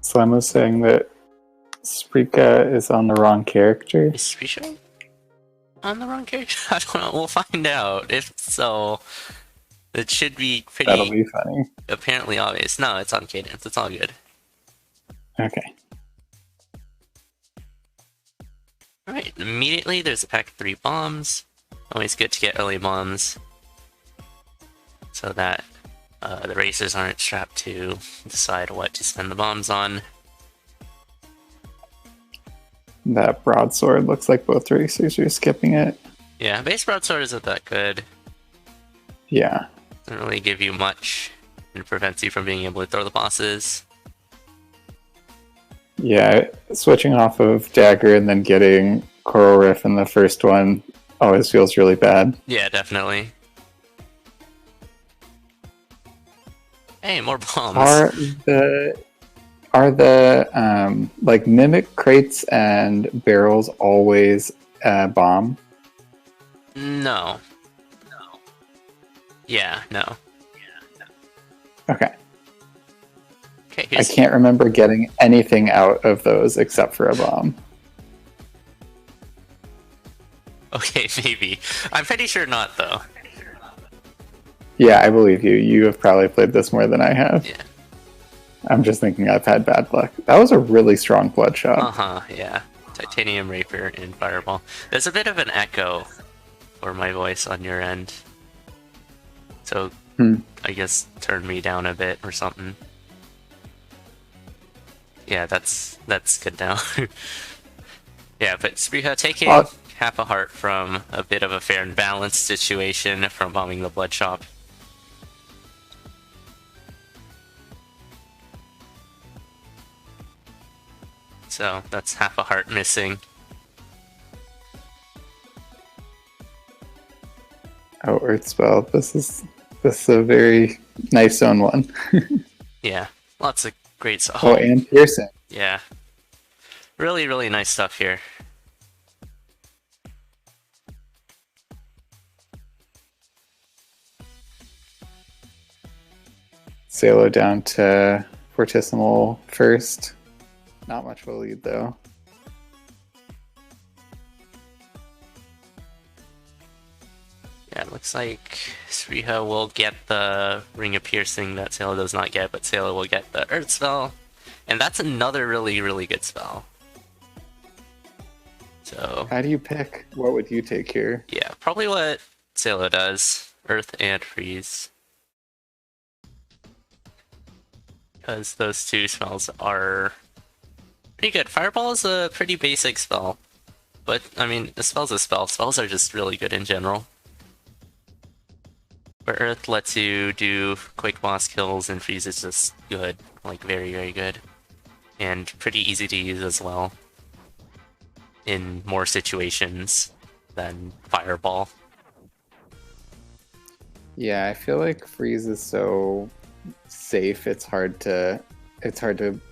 Slam was saying that szprychaaa is on the wrong character. Is szprychaaa on the wrong character? I don't know. We'll find out. If so, it should be pretty. That'll be funny. Apparently obvious. No, it's on cadence. It's all good. Okay. Alright, immediately there's a pack of 3 bombs. Always good to get early bombs, so that the racers aren't strapped to decide what to spend the bombs on. That broadsword looks like both racers are skipping it. Yeah, base broadsword isn't that good. Yeah. Doesn't really give you much, and prevents you from being able to throw the bosses. Yeah, switching off of dagger and then getting coral riff in the first one always feels really bad. Yeah, definitely. Hey, more bombs. Are the like mimic crates and barrels always bomb? No. Yeah, no. Okay. Okay, I can't remember getting anything out of those except for a bomb. Okay, maybe. I'm pretty sure not, though. Yeah, I believe you. You have probably played this more than I have. Yeah. I'm just thinking I've had bad luck. That was a really strong bloodshot. Uh-huh, yeah. Titanium Rapier and Fireball. There's a bit of an echo for my voice on your end. So, I guess turn me down a bit or something. Yeah, that's good now. Yeah, but szprychaaa taking half a heart from a bit of a fair and balanced situation from bombing the blood shop. So that's half a heart missing. Oh, Earth Spell. This is a very nice zone one. Yeah, lots of great stuff. Oh, and piercing. Yeah. Really, really nice stuff here. Sailo down to Fortissimo first. Not much of a lead, though. Yeah, it looks like szprychaaa will get the Ring of Piercing that Sailo does not get, but Sailo will get the Earth Spell. And that's another really, really good spell. So, how do you pick? What would you take here? Yeah, probably what Sailo does. Earth and Freeze. Because those two spells are pretty good. Fireball is a pretty basic spell. But, I mean, a spell's a spell. Spells are just really good in general. Where Earth lets you do quick boss kills, and Freeze is just good. Like, very, very good. And pretty easy to use as well. In more situations than Fireball. Yeah, I feel like Freeze is so safe, it's hard to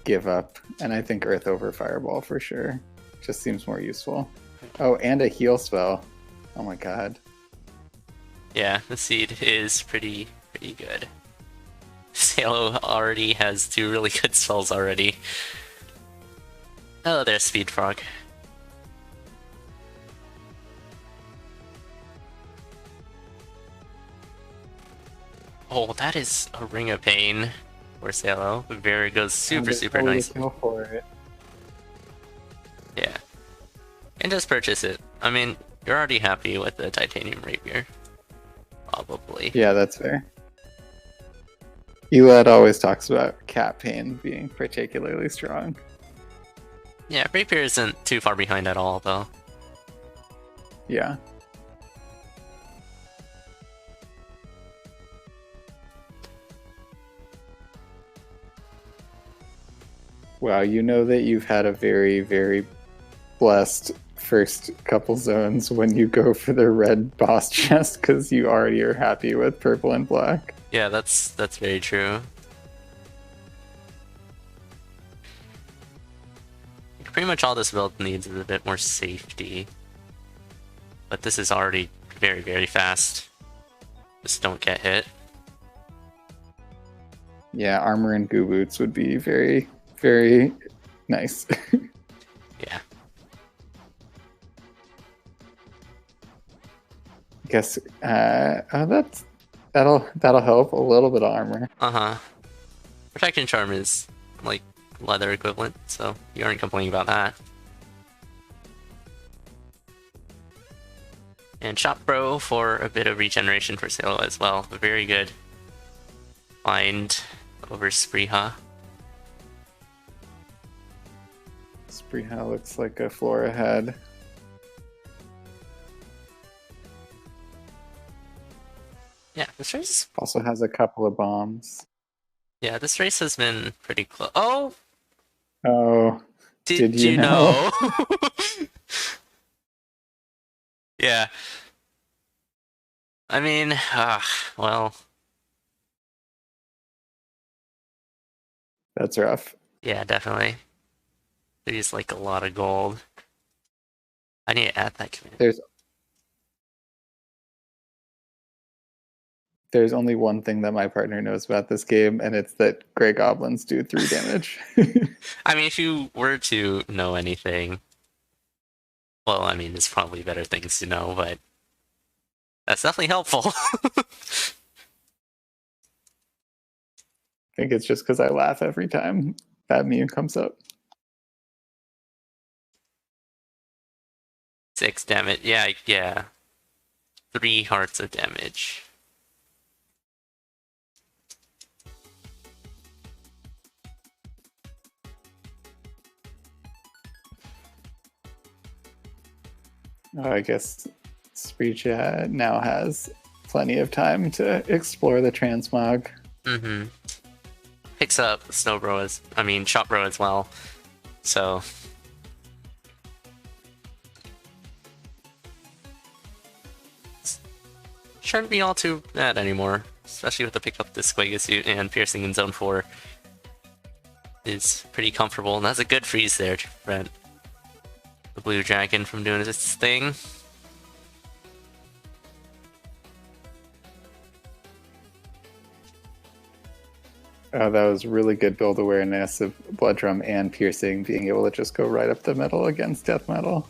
give up. And I think Earth over Fireball for sure. Just seems more useful. Oh, and a heal spell. Oh my god. Yeah, the seed is pretty good. Sailo already has 2 really good spells already. Oh, there's Speed Frog. Oh, that is a Ring of Pain for Sailo. Very goes super nice. Go for it. Yeah. And just purchase it. I mean, you're already happy with the Titanium Rapier. Probably. Yeah, that's fair. Elad always talks about Cat Pain being particularly strong. Yeah, Rapier isn't too far behind at all, though. Yeah. Wow, you know that you've had a very, very blessed first couple zones when you go for the red boss chest because you already are happy with purple and black. Yeah, that's very true. Pretty much all this build needs is a bit more safety. But this is already very, very fast. Just don't get hit. Yeah, armor and goo boots would be very, Very nice. Yeah. Guess that'll help. A little bit of armor. Uh-huh. Protection charm is like leather equivalent, so you aren't complaining about that. And Shop Bro for a bit of regeneration for Sailo as well. Very good. Find over szprychaaa. Szprychaaa looks like a floor ahead. Yeah, this race. Also has a couple of bombs. Yeah, this race has been pretty close. Oh, Oh, did you know? Yeah. I mean, well. That's rough. Yeah, definitely. There's like a lot of gold. I need to add that command. There's only one thing that my partner knows about this game, and it's that gray goblins do 3 damage. I mean, if you were to know anything, well, I mean, there's probably better things to know, but that's definitely helpful. I think it's just because I laugh every time that meme comes up. 6 damage. Yeah. 3 hearts of damage. I guess szprychaaa now has plenty of time to explore the transmog. Mm-hmm. Picks up Shop Bro as well. So shouldn't be all too bad anymore, especially with the pick up the Squega suit and piercing in zone 4 is pretty comfortable, and that's a good freeze there to prevent the blue dragon from doing its thing. Oh, that was really good build awareness of Blood Drum and Piercing being able to just go right up the middle against Death Metal.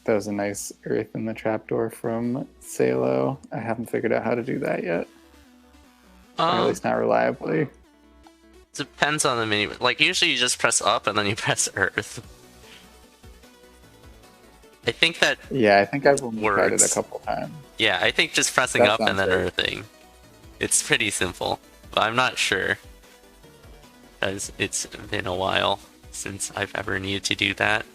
That was a nice Earth in the Trapdoor from Sailo. I haven't figured out how to do that yet. Or at least not reliably. Depends on the menu. Like, usually you just press up and then you press Earth. I think that Yeah, I think I've only tried it works a couple times. Yeah, I think just pressing That up and sounds then right. Earthing. It's pretty simple, but I'm not sure. Because it's been a while since I've ever needed to do that.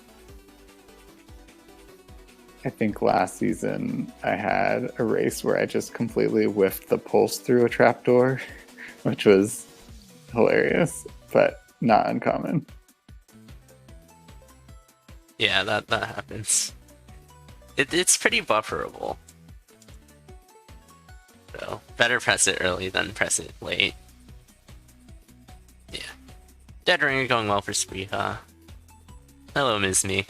I think last season I had a race where I just completely whiffed the pulse through a trapdoor, which was hilarious, but not uncommon. Yeah, that happens. It's pretty bufferable. So, better press it early than press it late. Yeah. Dead Ringer going well for szprychaaa. Hello, Ms. Me.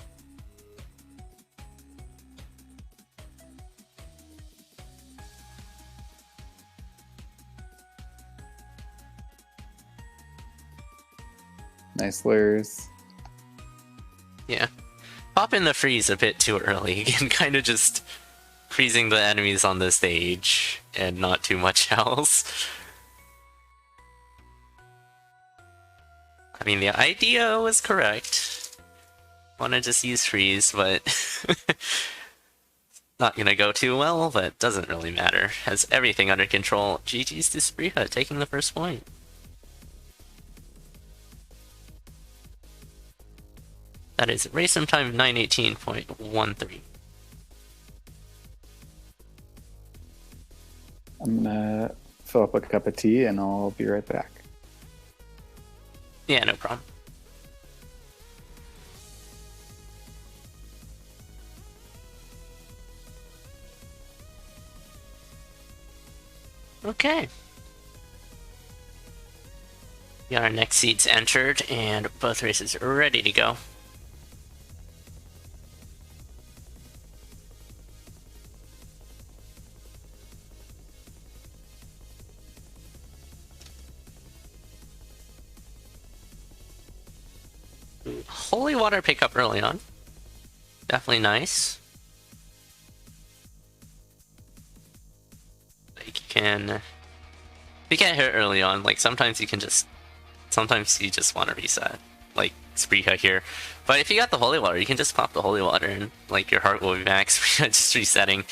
Nice lures. Yeah. Pop in the freeze a bit too early and kind of just freezing the enemies on the stage and not too much else. I mean, the idea was correct. Want to just use freeze, but not gonna go too well, but doesn't really matter. Has everything under control. GG's to szprychaaa taking the first point. That is race time 9:18.13. I'm gonna fill up a cup of tea and I'll be right back. Yeah, no problem. Okay. We got our next seeds entered, and both races are ready to go. Holy water pickup early on. Definitely nice. Like you can, if you get hit early on, like sometimes you just want to reset, like Szprychaaa here. But if you got the holy water, you can just pop the holy water and like your heart will be back. Szprychaaa just resetting.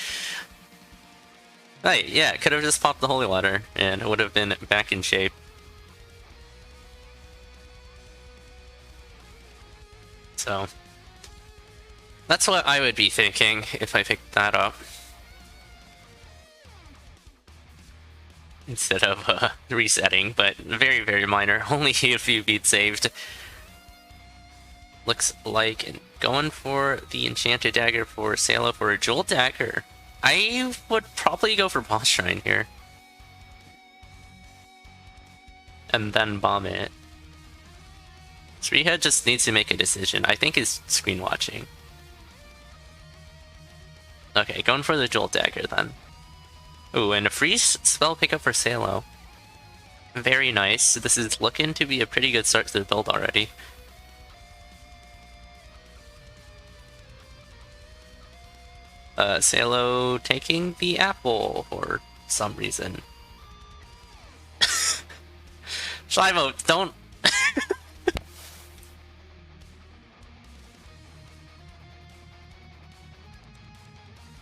Right, yeah, could have just popped the holy water and it would have been back in shape. So that's what I would be thinking if I picked that up. Instead of resetting, but very, very minor. Only a few beats saved. Looks like going for the Enchanted Dagger for Sailo for a Jewel Dagger. I would probably go for Boss Shrine here. And then bomb it. Szprychaaa just needs to make a decision. I think he's screen watching. Okay, going for the Jewel Dagger then. Ooh, and a freeze spell pickup for Sailo. Very nice. This is looking to be a pretty good start to the build already. Sailo taking the apple for some reason. Shimo, don't...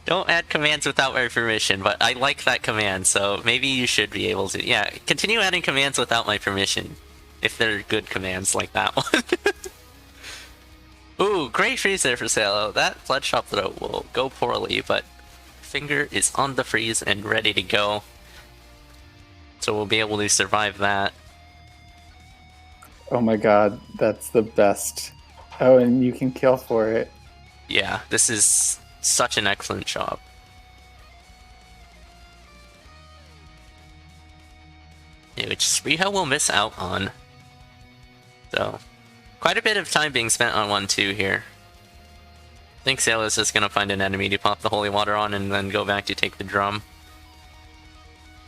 Don't add commands without my permission, but I like that command, so maybe you should be able to. Yeah, continue adding commands without my permission, if they're good commands like that one. Ooh, great freeze there for Sailo. That Bloodshot throw will go poorly, but Finger is on the freeze and ready to go. So we'll be able to survive that. Oh my god, that's the best. Oh, and you can kill for it. Yeah, this is such an excellent job. Yeah, which Szprychaaa will miss out on. So, quite a bit of time being spent on 1-2 here. I think Sailo is just gonna find an enemy to pop the holy water on and then go back to take the drum.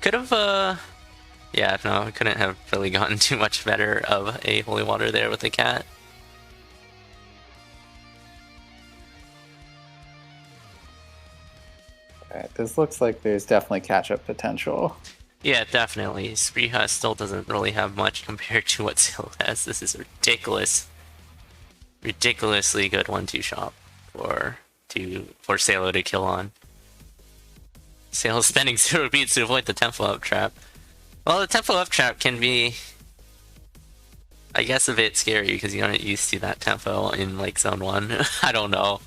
Could have, yeah, no, I couldn't have really gotten too much better of a holy water there with the cat. Alright, this looks like there's definitely catch-up potential. Yeah, definitely. Szprychaaa still doesn't really have much compared to what Sailo has. This is ridiculous. Ridiculously good 1-2 shot for Sailo to kill on. Sailo spending 0 beats to avoid the tempo up trap. Well, the tempo up trap can be, I guess, a bit scary because you aren't used to that tempo in like zone 1. I don't know.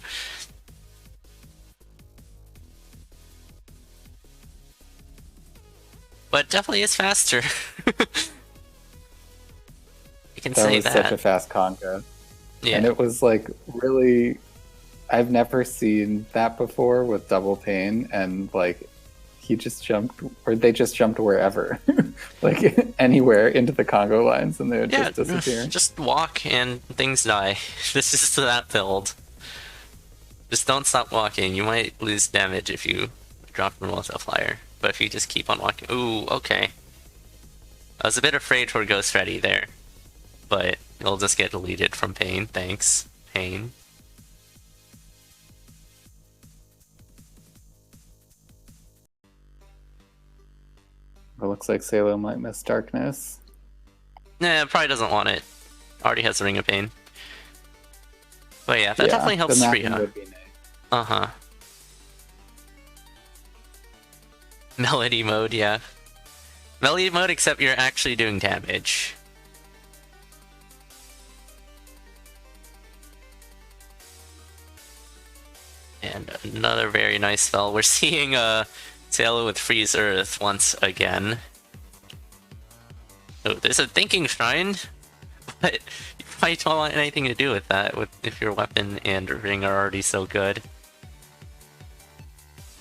But definitely is faster. You can say that. That was such a fast conga. Yeah. And it was like really, I've never seen that before with double pain, and like he just jumped, or they just jumped wherever, like anywhere into the Congo lines, and they would just disappear. Just walk and things die. This is that build. Just don't stop walking. You might lose damage if you drop the multiplier. But if you just keep on walking... Ooh, okay. I was a bit afraid for Ghost Freddy there. But it'll just get deleted from Pain. Thanks, Pain. It looks like Sailo might miss Darkness. Nah, probably doesn't want it. Already has the Ring of Pain. But yeah, that definitely helps Szprychaaa. Nice. Uh-huh. Melody mode, yeah. Melody mode, except you're actually doing damage. And another very nice spell. We're seeing Sailo with Freeze Earth once again. Oh, there's a Thinking Shrine, but you probably don't want anything to do with that if your weapon and ring are already so good.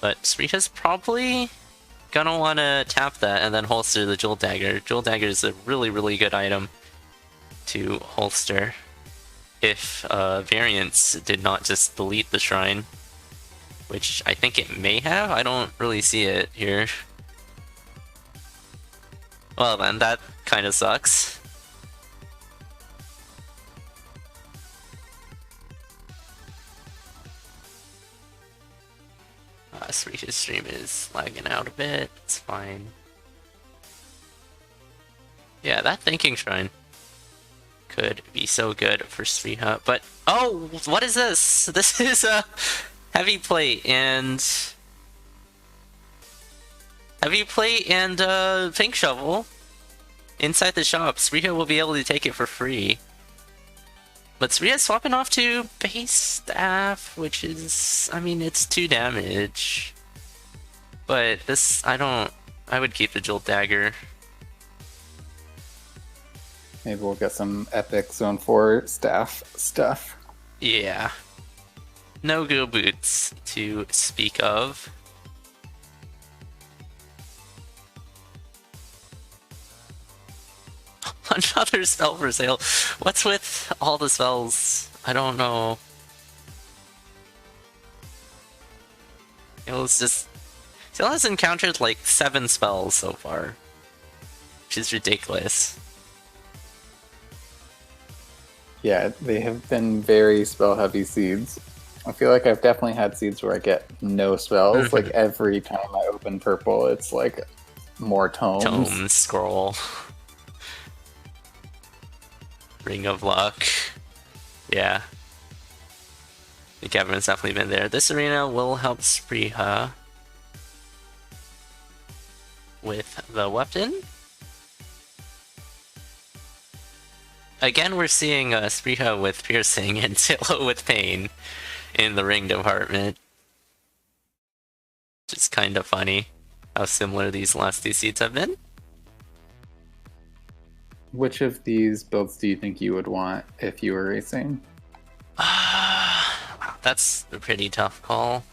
But Szprychaa's probably gonna want to tap that and then holster the Jewel Dagger. Jewel Dagger is a really, really good item to holster if variants did not just delete the shrine, which I think it may have. I don't really see it here. Well then, that kind of sucks. Switch's stream is lagging out a bit. It's fine. Yeah, that Thinking Shrine could be so good for szprychaaa, but oh, what is this? This is a heavy plate and pink shovel inside the shop. szprychaaa will be able to take it for free. But szprychaa's swapping off to base staff, which is, I mean, it's 2 damage. But this, I would keep the Jewel Dagger. Maybe we'll get some epic Zone 4 staff stuff. Yeah. No go boots to speak of. Another spell for sale. What's with all the spells? I don't know. It was just... Sale has encountered like 7 spells so far, which is ridiculous. Yeah, they have been very spell-heavy seeds. I feel like I've definitely had seeds where I get no spells. Like every time I open purple, it's like more tomes. Tomes, scroll. Ring of Luck. Yeah. I think everyone's definitely been there. This arena will help szprychaaa with the weapon. Again, we're seeing szprychaaa with piercing and Silo with pain in the ring department. Which is kind of funny how similar these last 2 seeds have been. Which of these builds do you think you would want if you were racing? That's a pretty tough call.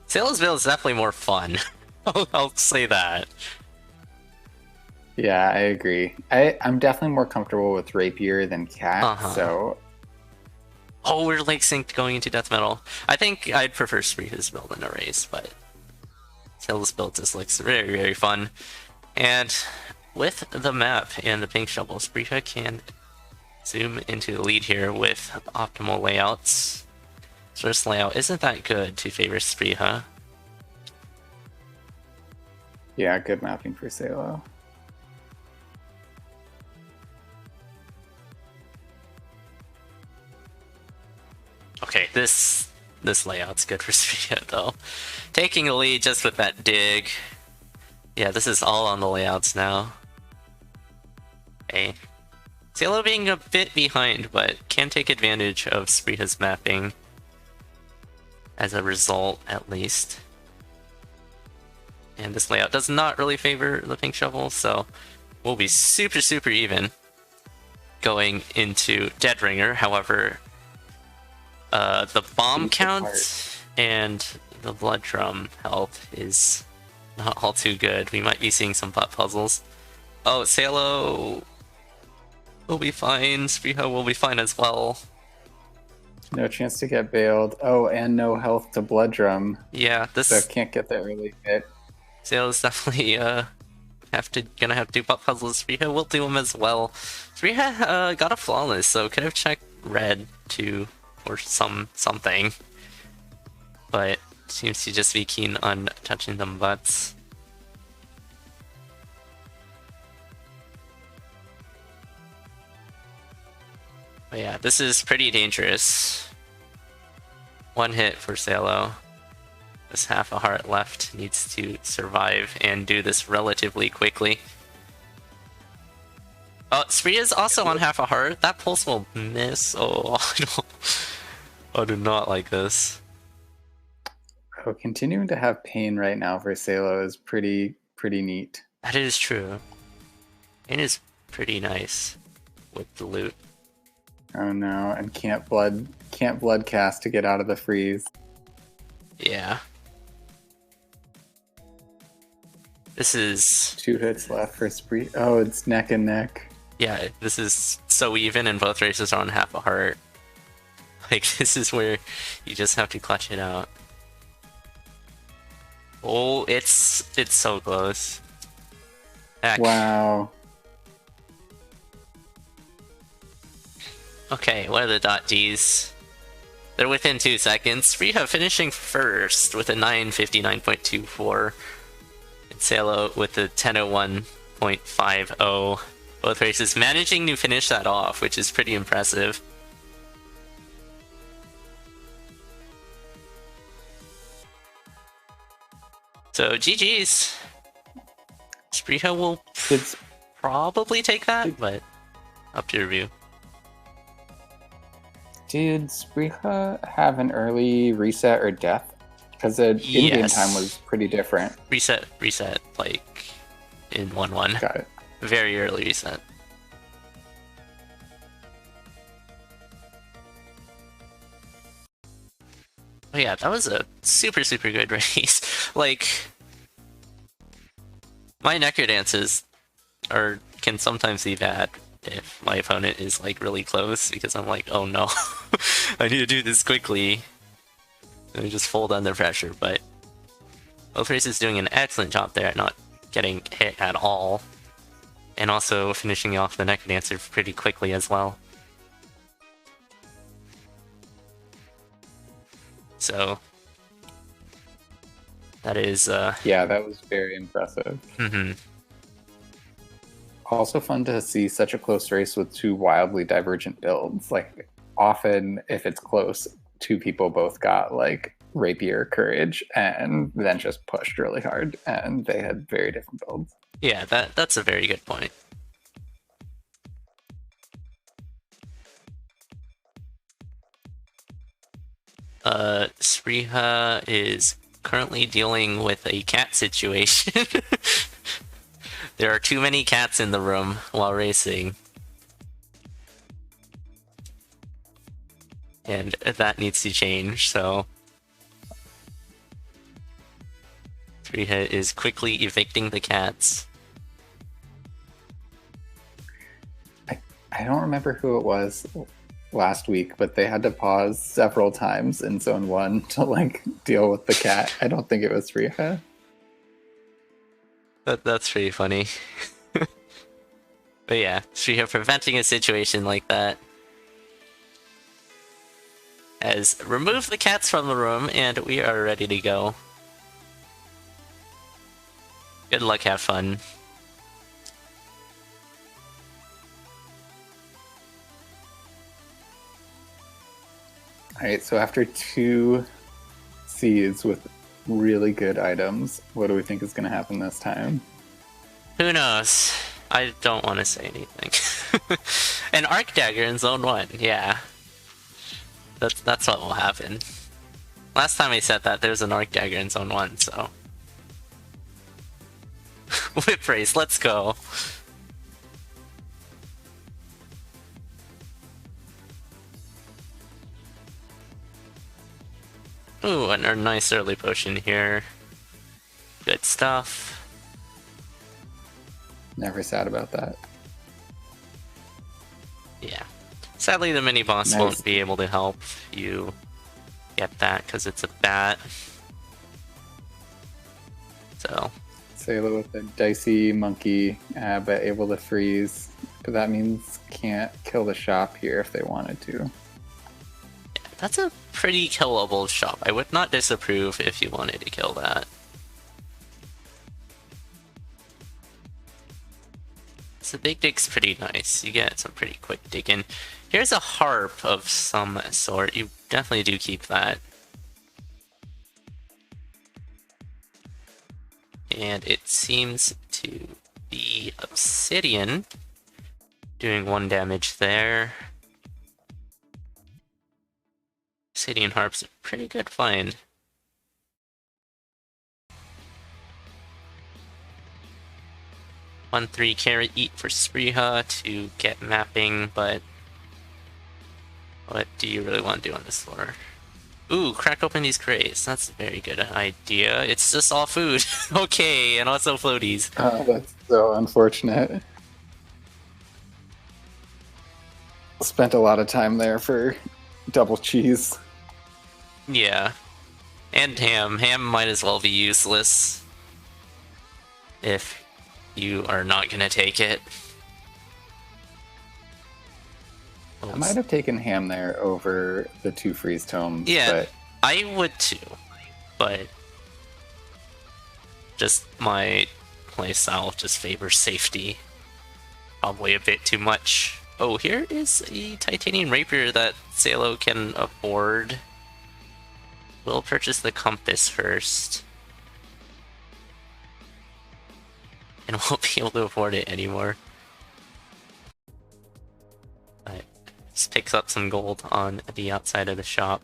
Silo's build is definitely more fun. I'll say that. Yeah, I agree. I'm definitely more comfortable with Rapier than Cat, so... Oh, we're like synced going into Death Metal. I think I'd prefer szprychaaa's build in a race, but Silo's build just looks very, very fun. And with the map and the pink shovel, szprychaaa can zoom into the lead here with optimal layouts. First layout isn't that good to favor szprychaaa. Yeah, good mapping for Salo. Okay, this layout's good for szprychaaa though. Taking the lead just with that dig. Yeah, this is all on the layouts now. Okay. Salo being a bit behind, but can take advantage of szprychaaa's mapping. As a result, at least. And this layout does not really favor the pink shovel, so we'll be super, super even going into Dead Ringer. However, the bomb count and the blood drum health is not all too good. We might be seeing some butt puzzles. Oh, Salo will be fine. szprychaaa will be fine as well. No chance to get bailed. Oh, and no health to blood drum. Yeah, this... So can't get the early hit. Salo's definitely gonna have to do butt puzzles. szprychaaa will do them as well. szprychaaa got a flawless, so could have checked red too, or something. But seems to just be keen on touching them butts. But yeah, this is pretty dangerous. 1 hit for Salo. This half a heart left needs to survive and do this relatively quickly. Oh, szprychaaa's also on half a heart. That pulse will miss. Oh, I do not like this. Oh, continuing to have pain right now for Salo is pretty neat. That is true. It is pretty nice with the loot. Oh no, and can't blood cast to get out of the freeze. Yeah. This is... 2 hits left for Spree. Oh, it's neck and neck. Yeah, this is so even, and both races are on half a heart. Like, this is where you just have to clutch it out. Oh, it's so close. Heck. Wow. Okay, what are the dot Ds? They're within 2 seconds. Rehab finishing first with a 9:59.24. And Sailo with a 10:01.50. Both races managing to finish that off, which is pretty impressive. So GG's. Szprychaaa will probably take that, but up to your view. Did szprychaaa have an early reset or death? Because the in-game time was pretty different. Reset, like in 1-1. Got it. Very early reset. Oh yeah, that was a super good race. Like, my necrodances can sometimes be bad if my opponent is like really close, because I'm like, oh no, I need to do this quickly. And I just fold under pressure, but both races doing an excellent job there at not getting hit at all. And also finishing off the necrodancer pretty quickly as well. So that is yeah, that was very impressive. Mm-hmm. Also fun to see such a close race with 2 wildly divergent builds. Like, often if it's close, 2 people both got like rapier courage and then just pushed really hard, and they had very different builds. Yeah, that's a very good point. Szprychaaa is currently dealing with a cat situation. There are too many cats in the room while racing. And that needs to change, so... Szprychaaa is quickly evicting the cats. I don't remember who it was last week, but they had to pause several times in Zone 1 to like deal with the cat. I don't think it was szprychaaa. That's pretty funny. But yeah, szprychaaa preventing a situation like that has removed the cats from the room, and we are ready to go. Good luck, have fun. Alright, so after 2 seeds with really good items, what do we think is going to happen this time? Who knows? I don't want to say anything. An Arc Dagger in Zone 1, yeah. That's what will happen. Last time I said that, there's an Arc Dagger in Zone 1, so... Whip race, let's go! Ooh, and a nice early potion here. Good stuff. Never sad about that. Yeah. Sadly, the mini-boss won't be able to help you get that, because it's a bat. So... Sailo with a dicey monkey, but able to freeze. But that means can't kill the shop here if they wanted to. That's a pretty killable shop. I would not disapprove if you wanted to kill that. So Big Dig's pretty nice. You get some pretty quick digging. Here's a harp of some sort. You definitely do keep that. And it seems to be Obsidian doing 1 damage there. Obsidian Harp's a pretty good find. One 3 carry eat for szprychaaa to get mapping, but what do you really want to do on this floor? Ooh, crack open these crates. That's a very good idea. It's just all food. Okay, and also floaties. Oh, that's so unfortunate. Spent a lot of time there for double cheese. Yeah. And ham. Ham might as well be useless if you are not gonna take it. I might have taken ham there over the 2 freeze tomes. Yeah, but I would too. But just my playstyle just favors safety. Probably a bit too much. Oh, here is a titanium rapier that Salo can afford. We'll purchase the compass first. And won't be able to afford it anymore. But this picks up some gold on the outside of the shop.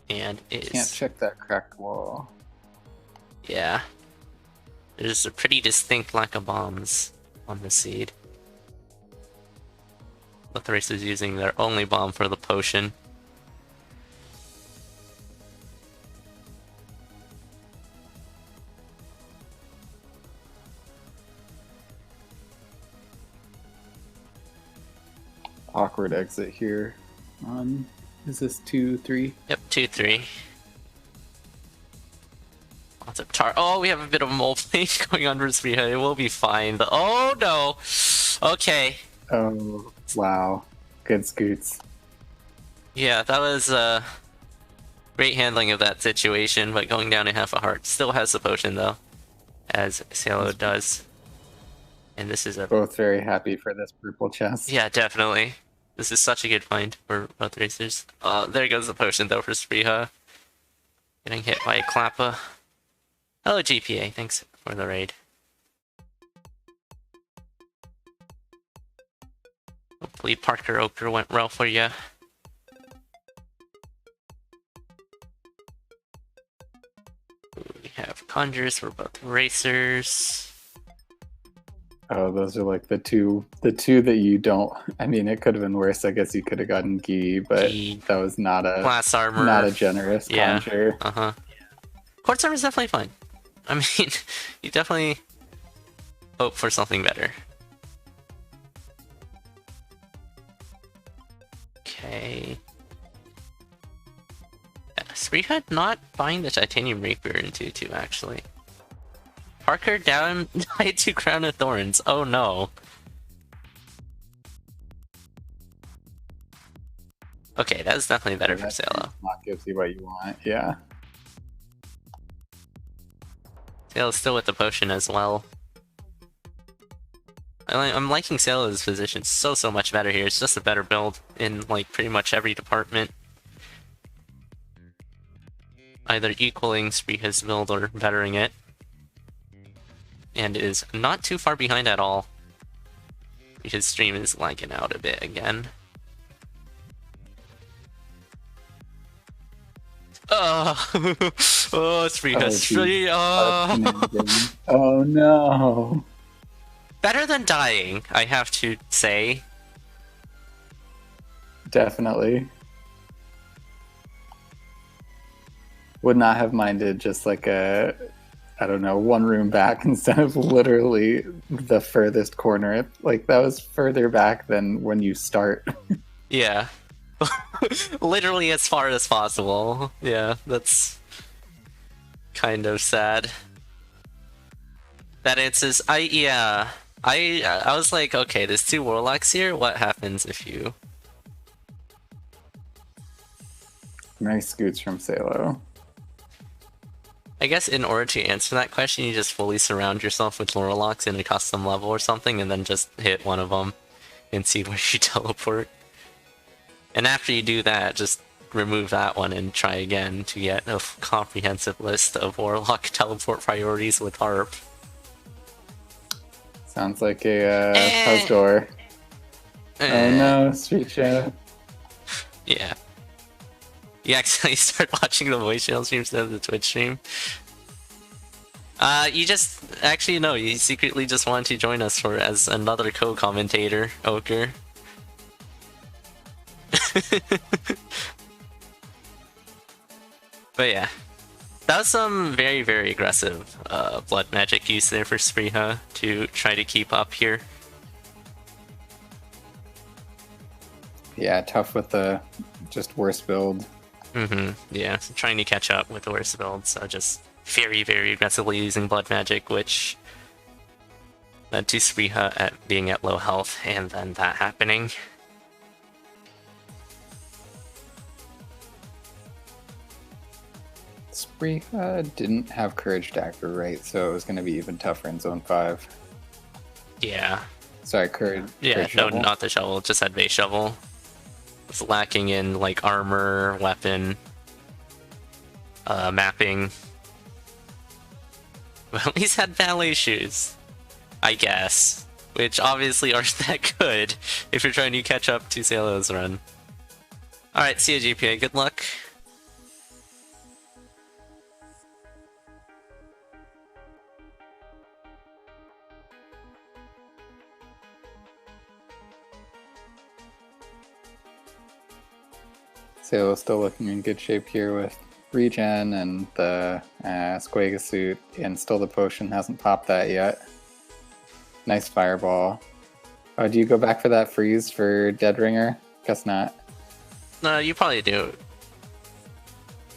And it can't is... check that cracked wall. Yeah. There's a pretty distinct lack of bombs on the seed. Lothrace is using their only bomb for the potion. Awkward exit here. Is this 2, 3? Yep, 2-3. Lots of oh, we have a bit of mole plate going on for szprychaaa. It will be fine. Oh no! Okay. Oh, wow. Good scoots. Yeah, that was great handling of that situation, but going down to half a heart. Still has the potion though, as Salo does. And this is a... Both very happy for this purple chest. Yeah, definitely. This is such a good find for both racers. There goes the potion though for szprychaaa. Getting hit by a Klappa. Hello GPA, thanks for the raid. Hopefully Parker Ochre went well for you. We have conjures for both racers. Oh, those are like the two that you don't... I mean, it could have been worse. I guess you could have gotten Gi, but that was not glass armor. Not a generous conjure. Uh-huh. Quartz armor is definitely fine. I mean, you definitely hope for something better. Okay. Yeah, szprychaaa not buying the titanium rapier in 2-2 actually. Parker down died to Crown of Thorns. Oh no. Okay, that's definitely better for Salo. Not gives you what you want, yeah. Salo's still with the potion as well. I'm liking Salo's position so much better here. It's just a better build in like pretty much every department. Either equaling szprychaaa's build or bettering it. And is not too far behind at all. His stream is lagging out a bit again. szprychaaa. Oh no. Better than dying, I have to say. Definitely. Would not have minded just like a, I don't know, one room back instead of literally the furthest corner. Like, that was further back than when you start. Yeah. Literally as far as possible. Yeah, that's kind of sad. That answers... I was like, okay, there's 2 warlocks here. What happens if you... Nice scoots from Salo. I guess in order to answer that question, you just fully surround yourself with warlocks in a custom level or something, and then just hit one of them and see where you teleport. And after you do that, just remove that one and try again to get a comprehensive list of warlock teleport priorities with harp. Sounds like a CoNDOR. Oh no, szprychaaa. Yeah. You actually start watching the voice channel stream instead of the Twitch stream. You just... Actually, no, you secretly just wanted to join us as another co-commentator, Ochre. But yeah, that was some very, very aggressive blood magic use there for szprychaaa to try to keep up here. Yeah, tough with the just worse build. Yeah, so trying to catch up with the worst build, so just very, very aggressively using blood magic, which led to szprychaaa at being at low health, and then that happening. szprychaaa didn't have Courage Dagger, right? So it was going to be even tougher in Zone 5. Yeah. Sorry, Courage. Yeah, Courage no, Shovel. not the shovel, just had base shovel. It's lacking in, like, armor, weapon, mapping. Well, at least had ballet shoes, I guess. Which obviously aren't that good if you're trying to catch up to Sailo's run. Alright, see you GPA, good luck. So still looking in good shape here with regen and the Squaga suit, and still the potion hasn't popped that yet. Nice fireball. Oh, do you go back for that freeze for Dead Ringer? Guess not. No, you probably do.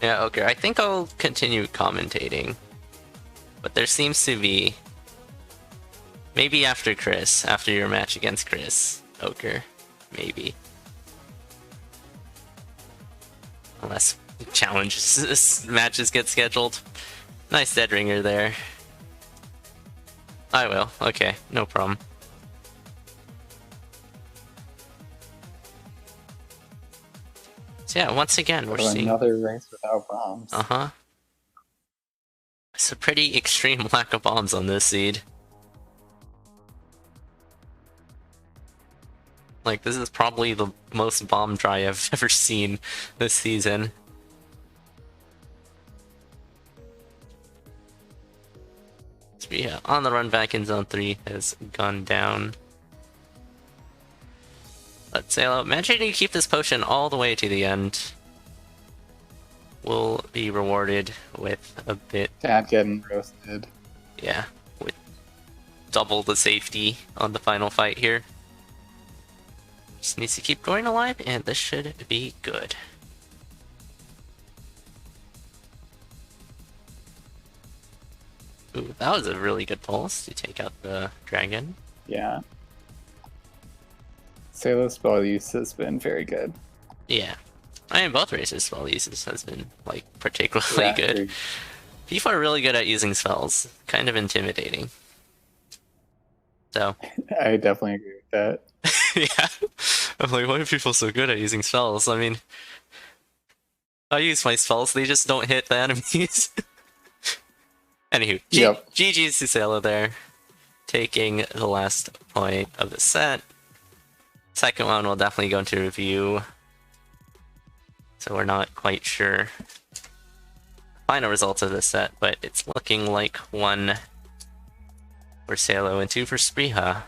Yeah, okay, I think I'll continue commentating. But there seems to be... Maybe after Chris, after your match against Chris. Ochre. Maybe. Unless challenges matches get scheduled. Nice Dead Ringer there. I will. Okay, no problem. So yeah, once again, we're seeing another race without bombs. It's a pretty extreme lack of bombs on this seed. Like, this is probably the most bomb dry I've ever seen this season. So yeah, on the run back in Zone 3 has gone down. Let's sail out. Managing to keep this potion all the way to the end will be rewarded with a bit... Dad getting roasted. Yeah, with double the safety on the final fight here. Just needs to keep going alive, and this should be good. Ooh, that was a really good pulse to take out the dragon. Yeah. Sailor spell use has been very good. Yeah. I mean, both races' spell uses has been, like, particularly good. People are really good at using spells. Kind of intimidating. So. I definitely agree with that. Yeah. I'm like, why are people so good at using spells? I mean, I use my spells, they just don't hit the enemies. Anywho, GG's to Sailor there. Taking the last point of the set. Second one will definitely go into review. So we're not quite sure final results of this set, but it's looking like 1 for Sailo and 2 for szprychaaa.